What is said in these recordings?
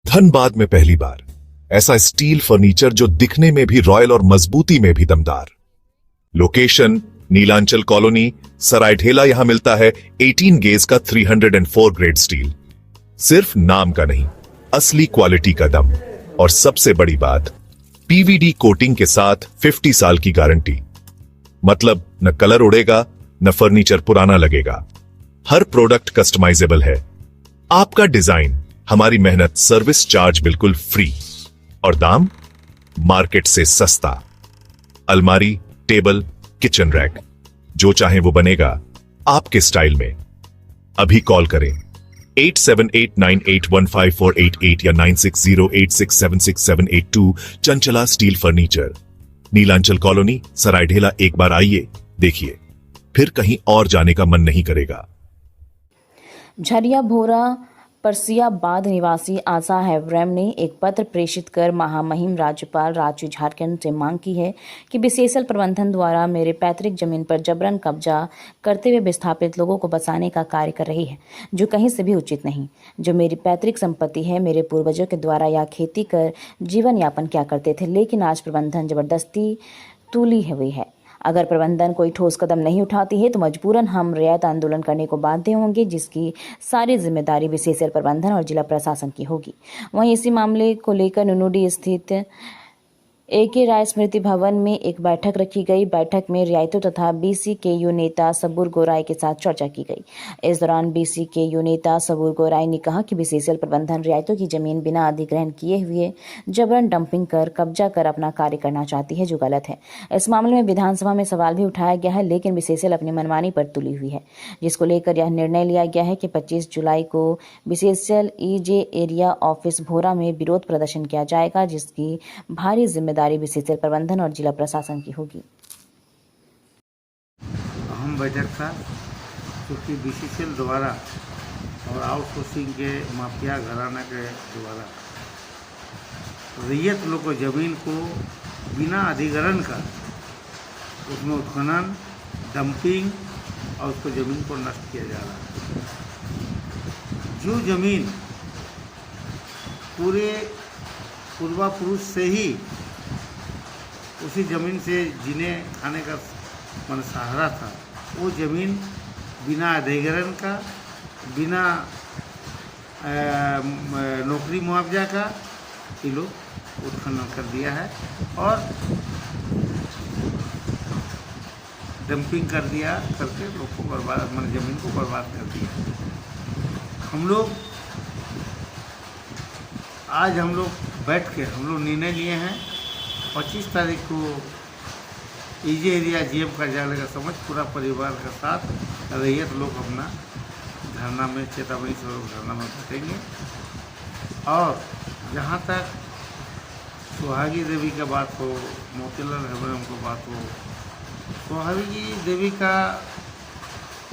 धनबाद में पहली बार ऐसा स्टील फर्नीचर जो दिखने में भी रॉयल और मजबूती में भी दमदार। Location Nilanchal colony, Saraidhela. यहां मिलता है 18 गेज का 304 ग्रेड स्टील। सिर्फ नाम का नहीं, असली क्वालिटी का दम। और सबसे बड़ी बात, पीवीडी कोटिंग के साथ 50 साल की गारंटी। मतलब न कलर उड़ेगा, न फर्नीचर पुराना लगेगा। हर प्रोडक्ट कस्टमाइजेबल है। आपका डिजाइन, हमारी मेहनत, सर्विस चार्ज बिल्कुल फ्री। और दाम मार्केट से सस्ता। अलमारी, टेबल, किचन रैक, जो चाहे वो बनेगा आपके स्टाइल में। अभी कॉल करें 8789815488 या 9608676782। Chanchala steel furniture, Nilanchal colony, Saraidhela. एक बार आइए, देखिए, फिर कहीं और जाने का मन नहीं करेगा। झरिया भोरा परसियाबाद निवासी आशा हेब्रम ने एक पत्र प्रेषित कर महामहिम राज्यपाल राज्य झारखंड से मांग की है कि बीसीएसएल प्रबंधन द्वारा मेरे पैतृक जमीन पर जबरन कब्जा करते हुए विस्थापित लोगों को बसाने का कार्य कर रही है, जो कहीं से भी उचित नहीं। जो मेरी पैतृक संपत्ति है, मेरे पूर्वजों के द्वारा यह खेती कर जीवन यापन किया करते थे, लेकिन आज प्रबंधन जबरदस्ती तुली हुई है। अगर प्रबंधन कोई ठोस कदम नहीं उठाती है तो मजबूरन हम रियायत आंदोलन करने को बाध्य होंगे, जिसकी सारी जिम्मेदारी बीसीएसएल प्रबंधन और जिला प्रशासन की होगी। वहीं इसी मामले को लेकर नुनुडी स्थित AK राय स्मृति भवन में एक बैठक रखी गई। बैठक में रियायतों तथा BCKU नेता सबूर गोराई के साथ चर्चा की गई। इस दौरान BCKU नेता सबूर गोराई ने कहा कि बीसीएसएल प्रबंधन रियायतों की जमीन बिना अधिग्रहण किए हुए जबरन डंपिंग कर कब्जा कर अपना कार्य करना चाहती है, जो गलत है। इस मामले में विधानसभा में सवाल भी उठाया गया है, लेकिन बीसीएसएल अपनी मनमानी पर तुली हुई है, जिसको लेकर यह निर्णय लिया गया है कि 25 जुलाई को बीसीएसएल EJ एरिया ऑफिस भोरा में विरोध प्रदर्शन किया जाएगा, जिसकी भारी जिम्मेदारी बीसीएसएल प्रबंधन और जिला प्रशासन की होगी। अहम बैठक था, क्योंकि बीसीएसएल द्वारा और आउटसोर्सिंग के माफिया घराना के द्वारा रैयत लोग को जमीन को बिना अधिग्रहण का उसमें उत्खनन, डंपिंग और उसको जमीन को नष्ट किया जा रहा है। जो जमीन पूरे पूर्वापुरुष से ही उसी ज़मीन से जीने खाने का मन सहारा था, वो ज़मीन बिना अधिग्रहण का, बिना नौकरी मुआवजा का ये लोग उत्खनन कर दिया है और डंपिंग कर दिया, करके लोग को बर्बाद, मन ज़मीन को बर्बाद कर दिया। आज हम लोग बैठ के निर्णय लिए हैं 25 तारीख को EJ एरिया GM कार्यालय का समझ पूरा परिवार के साथ रैयत लोग अपना धरना में, चेतावनी स्वरूप धरना में बैठेंगे। और जहाँ तक सुहागी देवी का बात हो, मोतीलाल हेब्रम को बात हो, सुहागी देवी का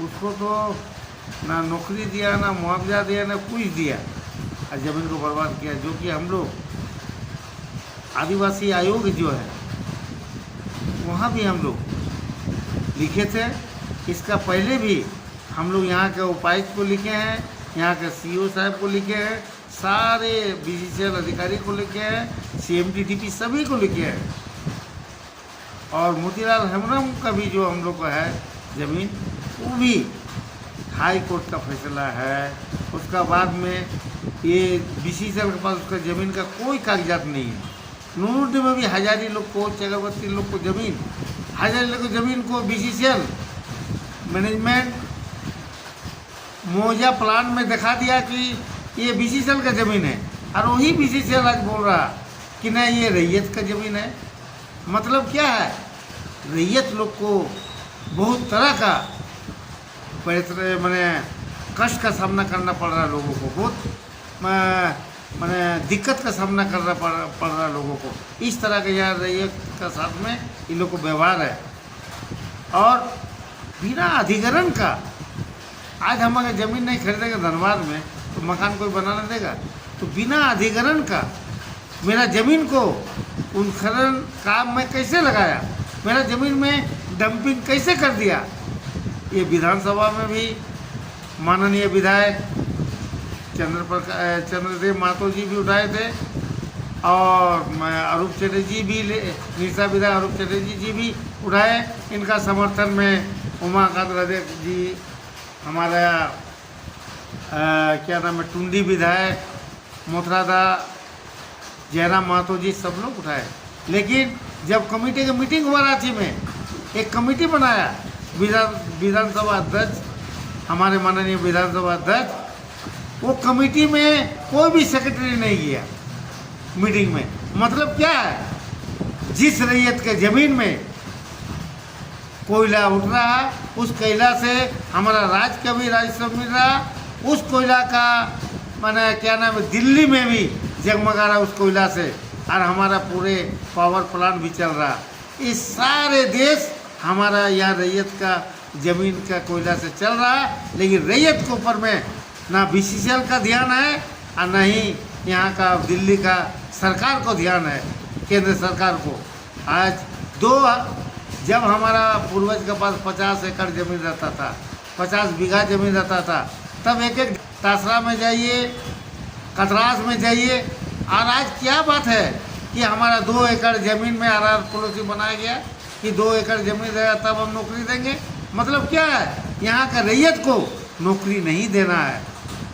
उसको तो ना नौकरी दिया, ना मुआवजा दिया, ना कुछ दिया, और ज़मीन को बर्बाद किया। जो कि हम लोग आदिवासी आयोग जो है वहाँ भी हम लोग लिखे थे। इसका पहले भी हम लोग यहाँ के उपायुक्त को लिखे हैं, यहाँ के CO साहब को लिखे हैं, सारे बीसीएसएल अधिकारी को लिखे हैं, CMTDP सभी को लिखे हैं। और मोतीलाल हेम्ब्रम का भी जो हम लोग का है ज़मीन, वो भी हाई कोर्ट का फैसला है। उसका बाद में ये बीसीएसएल के पास उसका ज़मीन का कोई कागजात नहीं है। नुनुडी में भी हजारी लोग को, चक्रवर्ती लोग को ज़मीन, हजारी लोग को ज़मीन को बीसीएसएल मैनेजमेंट मुआवजा प्लान में दिखा दिया कि ये बीसीएसएल का ज़मीन है, और वही बीसीएसएल आज बोल रहा कि नहीं ये रैयत का ज़मीन है। मतलब क्या है, रैयत लोग को बहुत तरह का मैंने कष्ट का सामना करना पड़ रहा है, लोगों को बहुत मैंने दिक्कत का सामना करना पड़ रहा लोगों को। इस तरह के यहाँ रैयत का साथ में इन लोग को व्यवहार है। और बिना अधिग्रहण का आज हम अगर ज़मीन नहीं खरीदेंगे धनबाद में तो मकान कोई बनाना देगा? तो बिना अधिग्रहण का मेरा ज़मीन को उत्खनन काम में कैसे लगाया, मेरा ज़मीन में डंपिंग कैसे कर दिया। ये विधानसभा में भी माननीय विधायक चंद्रदेव महतो जी भी उठाए थे, और अरूप चटर्जी भी, निशा विधायक अरूप चटर्जी जी भी उठाए। इनका समर्थन में उमाकांत राजे जी, हमारा क्या नाम है, टुंडी विधायक, मोथरादा जयराम महतो जी, सब लोग उठाए। लेकिन जब कमेटी की मीटिंग हुआ रांची में, एक कमेटी बनाया विधानसभा अध्यक्ष, हमारे माननीय विधानसभा अध्यक्ष, वो कमेटी में कोई भी सेक्रेटरी नहीं गया मीटिंग में। मतलब क्या है, जिस रैयत के ज़मीन में कोयला उठ रहा है, उस कोयला से हमारा राज्य का भी राजस्व मिल रहा, उस कोयला का माने क्या नाम है, दिल्ली में भी जगमगा रहा उस कोयला से, और हमारा पूरे पावर प्लांट भी चल रहा। इस सारे देश हमारा यहाँ रैयत का ज़मीन का कोयला से चल रहा है। लेकिन रैयत के ऊपर में ना BCCL का ध्यान है, और ना ही यहाँ का दिल्ली का सरकार को ध्यान है, केंद्र सरकार को। आज जब हमारा पूर्वज के पास 50 एकड़ ज़मीन रहता था, 50 बीघा ज़मीन रहता था, तब एक एक तासरा में जाइए, कतरास में जाइए, और आज क्या बात है कि हमारा 2 एकड़ ज़मीन में RR पॉलिसी बनाया गया कि 2 एकड़ ज़मीन रहेगा तब हम नौकरी देंगे। मतलब क्या है, यहाँ का रैयत को नौकरी नहीं देना है।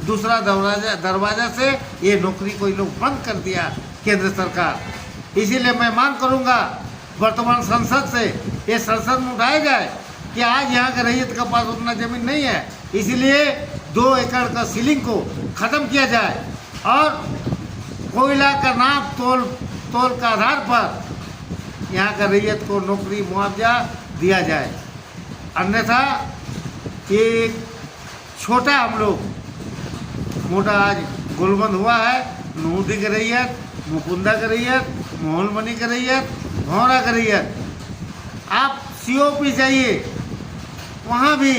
दूसरा दरवाजा से ये नौकरी को ये लोग बंद कर दिया केंद्र सरकार। इसीलिए मैं मांग करूँगा वर्तमान संसद से, ये संसद में उठाया जाए कि आज यहाँ के रैयत के पास उतना ज़मीन नहीं है, इसीलिए 2 एकड़ का सीलिंग को ख़त्म किया जाए, और कोयला का नाप तोल का आधार पर यहाँ का रैयत को नौकरी मुआवजा दिया जाए। अन्यथा एक छोटा हम लोग मोटा आज गोलबंद हुआ है, नूदी की रैयत, मुकुंदा की रैयत, मोहनमणि की रैयत, भौरा की रैयत। आप COP जाइए, वहाँ भी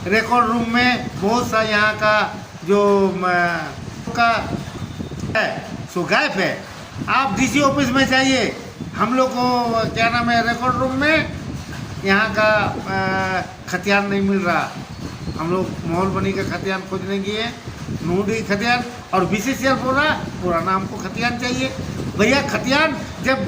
रिकॉर्ड रूम में बहुत सा यहाँ का जो का है सो गायब है। आप DC ऑफिस में जाइए, हम लोग को क्या नाम है, रिकॉर्ड रूम में यहाँ का खतियान नहीं मिल रहा। हम लोग मोहनमणि का खतियान खोजने गए, नूडी खतियान, और BCCL पूरा नाम को खतियान चाहिए। भैया खतियान जब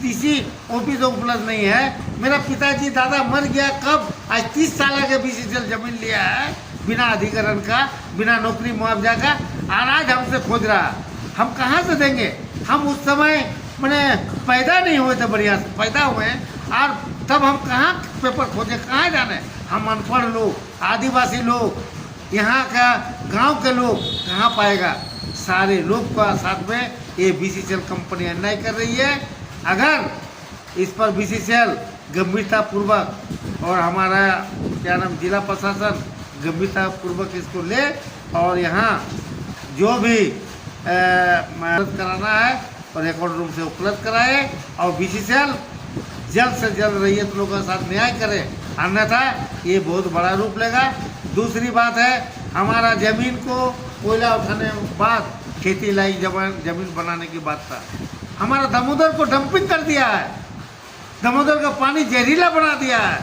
DC ऑफिस उपलब्ध नहीं है, मेरा पिताजी दादा मर गया कब, आज 30 साल के BCCL जमीन लिया है बिना अधिकरण का, बिना नौकरी मुआवजा का, और आज हमसे खोज रहा। हम कहाँ से देंगे? हम उस समय मैंने पैदा नहीं हुए थे, बढ़िया से पैदा हुए हैं, और तब हम कहाँ पेपर खोजे, कहाँ जाने? हम अनपढ़ लोग, आदिवासी लोग, यहाँ का गांव के लोग कहाँ पाएगा? सारे लोग का साथ में ये BCCL कंपनी अन्याय कर रही है। अगर इस पर BCCL गंभीरतापूर्वक और हमारा क्या नाम जिला प्रशासन गंभीरतापूर्वक इसको ले, और यहाँ जो भी मदद कराना है और रिकॉर्ड रूम से उपलब्ध कराए, और BCCL जल्द से जल्द रैयत लोगों के साथ न्याय करे, अन्यथा ये बहुत बड़ा रूप लेगा। दूसरी बात है, हमारा ज़मीन को कोयला उठाने के बाद खेती लायक जमीन बनाने की बात था, हमारा दामोदर को डंपिंग कर दिया है, दामोदर का पानी जहरीला बना दिया है।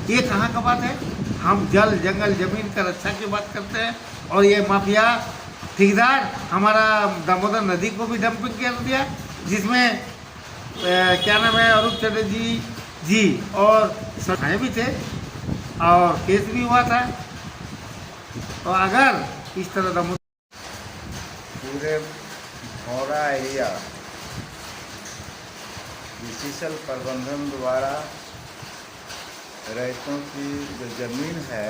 ये कहाँ का बात है? हम जल जंगल जमीन का रक्षा की बात करते हैं, और ये माफिया ठेकेदार हमारा दामोदर नदी को भी डंपिंग कर दिया, जिसमें क्या नाम है, अरूप चटर्जी जी और सहाय भी थे, और केस भी हुआ था। तो अगर इस तरह दामोदर पूरे भौरा एरिया BCCL प्रबंधन द्वारा रैयतों की जो ज़मीन है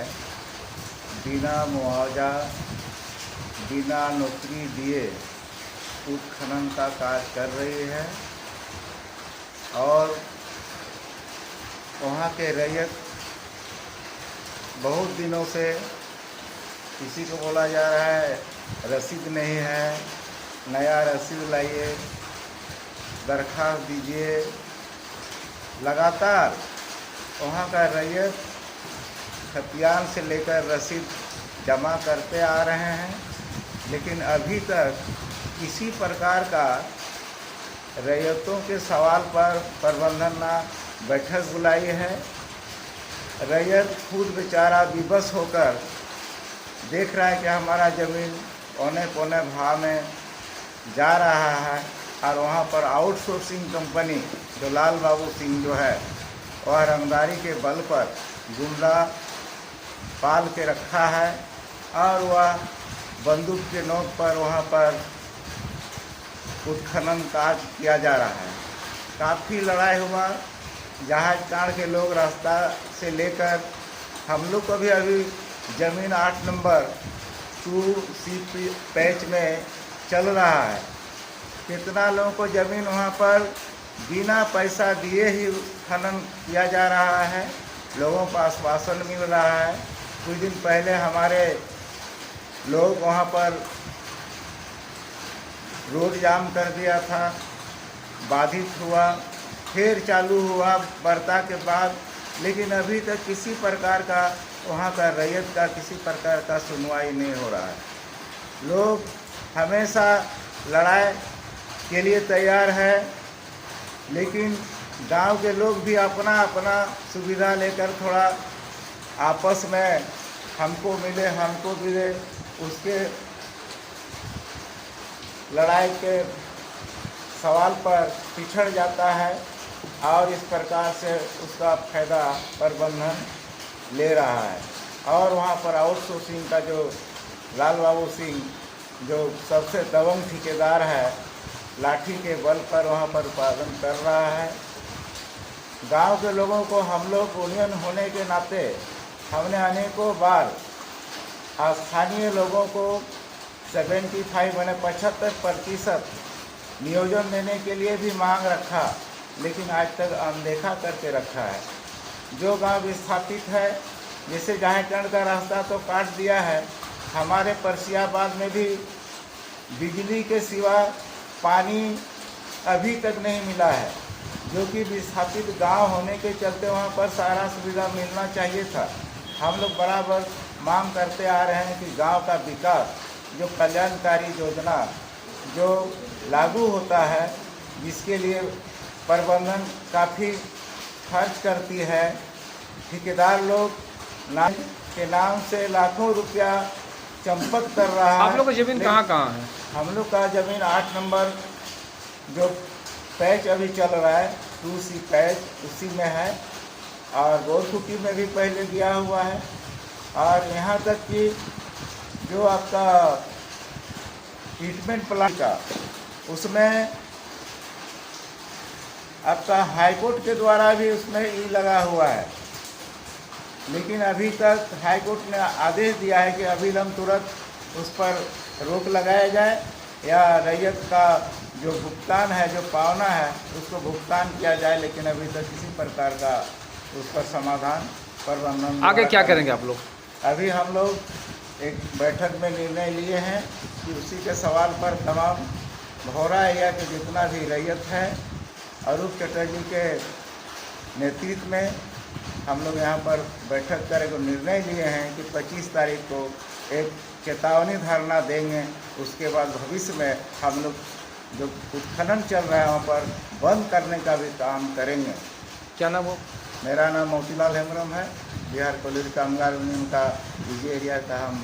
बिना मुआवजा, बिना नौकरी दिए उत्खनन का कार्य कर रही है, और वहाँ के रैयत बहुत दिनों से किसी को बोला जा रहा है रसीद नहीं है, नया रसीद लाइए, दरख्वास्त दीजिए। लगातार वहाँ का रैयत खतियान से लेकर रसीद जमा करते आ रहे हैं, लेकिन अभी तक किसी प्रकार का रैयतों के सवाल पर प्रबंधन ने बैठक बुलाई है। रैयत खुद बेचारा विवश होकर देख रहा है कि हमारा ज़मीन औने पौने भाव में जा रहा है। और वहाँ पर आउटसोर्सिंग कंपनी जो लाल बाबू सिंह जो है वह रंगदारी के बल पर गुंडा पाल के रखा है और वह बंदूक के नोक पर वहाँ पर उत्खनन कार्य किया जा रहा है। काफ़ी लड़ाई हुआ, जहाज कांड के लोग रास्ता से लेकर हम लोग को भी अभी ज़मीन 8 नंबर 2C पैच में चल रहा है। कितना लोगों को ज़मीन वहाँ पर बिना पैसा दिए ही खनन किया जा रहा है, लोगों को आश्वासन मिल रहा है। कुछ दिन पहले हमारे लोग वहाँ पर रोड जाम कर दिया था, बाधित हुआ, फिर चालू हुआ बरता के बाद, लेकिन अभी तक किसी प्रकार का वहाँ का रैयत का किसी प्रकार का सुनवाई नहीं हो रहा है। लोग हमेशा लड़ाई के लिए तैयार है, लेकिन गांव के लोग भी अपना अपना सुविधा लेकर थोड़ा आपस में हमको मिले उसके लड़ाई के सवाल पर पिछड़ जाता है और इस प्रकार से उसका फायदा प्रबंधन ले रहा है। और वहाँ पर आउटसोर्सिंग का जो लाल बाबू सिंह जो सबसे दबंग ठेकेदार है, लाठी के बल पर वहाँ पर उत्पादन कर रहा है। गांव के लोगों को हम लोग यूनियन होने के नाते हमने अनेकों बार स्थानीय लोगों को 75% नियोजन देने के लिए भी मांग रखा, लेकिन आज तक अनदेखा करके रखा है। जो गांव विस्थापित है, जैसे जहाजगढ़ का रास्ता तो काट दिया है, हमारे परसियाबाद में भी बिजली के सिवा पानी अभी तक नहीं मिला है, जो कि विस्थापित गांव होने के चलते वहां पर सारा सुविधा मिलना चाहिए था। हम लोग बराबर मांग करते आ रहे हैं कि गांव का विकास, जो कल्याणकारी योजना जो लागू होता है, जिसके लिए प्रबंधन काफ़ी खर्च करती है, ठेकेदार लोग नाम के नाम से लाखों रुपया चंपत कर रहा है। आप लोग की ज़मीन कहाँ है? हम लोग का ज़मीन 8 नंबर जो पैच अभी चल रहा है 2C पैच, उसी में है। और गोरखुटी में भी पहले दिया हुआ है। और यहाँ तक कि जो आपका ट्रीटमेंट प्लांट का, उसमें आपका हाईकोर्ट के द्वारा भी उसमें ई लगा हुआ है, लेकिन अभी तक हाईकोर्ट ने आदेश दिया है कि अविलंब तुरंत उस पर रोक लगाया जाए या रैयत का जो भुगतान है, जो पावना है, उसको भुगतान किया जाए। लेकिन अभी तक किसी प्रकार का उस पर समाधान प्रबंधन। आगे क्या करेंगे आप लोग? अभी हम लोग एक बैठक में निर्णय लिए हैं कि उसी के सवाल पर तमाम भौरा एरिया के जितना भी रैयत है, अरूप चटर्जी के नेतृत्व में हम लोग यहाँ पर बैठक कर एक निर्णय लिए हैं कि 25 तारीख को एक चेतावनी धरना देंगे। उसके बाद भविष्य में हम लोग जो उत्खनन चल रहा है वहाँ पर बंद करने का भी काम करेंगे। क्या नाम हो? मेरा नाम मोतीलाल हेम्ब्रम है, बिहार कॉलेज कामगार यूनियन का विजय एरिया का हम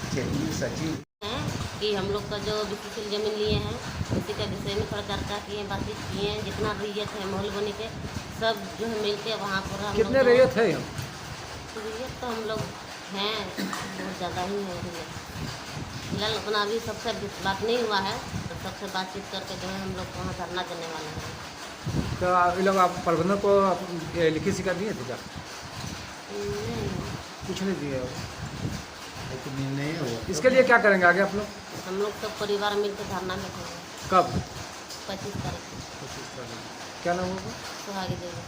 क्षेत्रीय सचिव हैं। कि हम लोग का जो विशेष ज़मीन लिए हैं उसी के विषय में थोड़ा चर्चा किए, बातचीत किए हैं। जितना रैयत है मोहल बने के सब जो है मिलते वहाँ पर हम कितने लोग रैयत है यहाँ? रैयत तो हम लोग हैं बहुत ज़्यादा ही है रैयत। फिलहाल अपना अभी सबसे बात नहीं हुआ है, तो सबसे बातचीत करके जो है हम लोग वहाँ धरना देने वाले हैं। तो ये लोग आप प्रबंधन को लिखित शिकायत दिए थे क्या? नहीं, कुछ नहीं दिए? नहीं हो इसके लिए क्या करेंगे आगे आप लोग? हम लोग सब परिवार मिलकर धरना बैठेंगे कब? 25 तारीख को। क्या नाम होगा? सुहागी देवी।